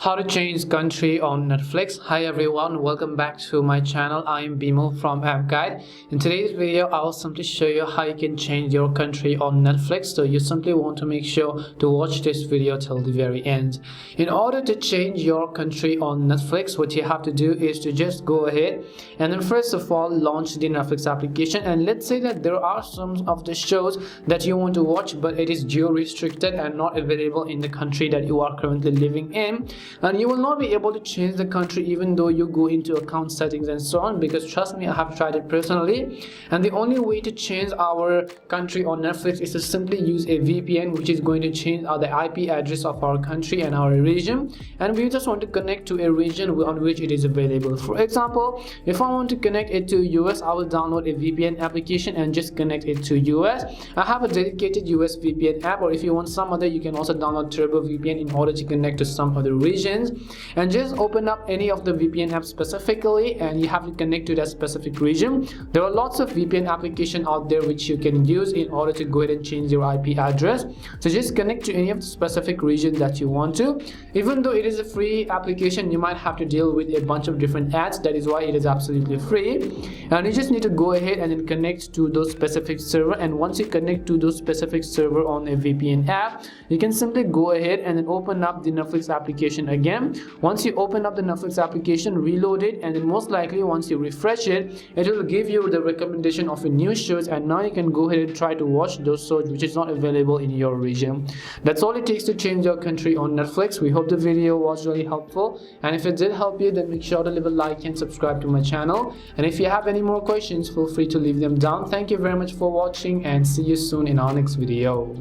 How to change country on Netflix. Hi everyone, welcome back to my channel. I am Bimal from App Guide. In today's video, I will simply show you how you can change your country on Netflix. So you simply want to make sure to watch this video till the very end. In order to change your country on Netflix, what you have to do is to just go ahead and then first of all launch the Netflix application. And let's say that there are some of the shows that you want to watch, but it is geo restricted and not available in the country that you are currently living in. And you will not be able to change the country even though you go into account settings and so on, because trust me, I have tried it personally, and the only way to change our country on Netflix is to simply use a VPN, which is going to change the IP address of our country and our region, and we just want to connect to a region on which it is available. For example, if I want to connect it to US, I will download a VPN application and just connect it to US. I have a dedicated US VPN app, or if you want some other, you can also download Turbo VPN in order to connect to some other regions, and just open up any of the VPN apps specifically, and you have to connect to that specific region. There are lots of VPN applications out there which you can use in order to go ahead and change your IP address. So just connect to any of the specific regions that you want to. Even though it is a free application, you might have to deal with a bunch of different ads. That is why it is absolutely free, and you just need to go ahead and then connect to those specific server. And once you connect to those specific server on a VPN app, you can simply go ahead and then open up the Netflix application again. Once you open up the Netflix application, reload it, and then most likely once you refresh it, it will give you the recommendation of your new shows, and now you can go ahead and try to watch those shows which is not available in your region. That's all it takes to change your country on Netflix. We hope the video was really helpful, and if it did help you, then make sure to leave a like and subscribe to my channel. And if you have any more questions, feel free to leave them down. Thank you very much for watching, and see you soon in our next video.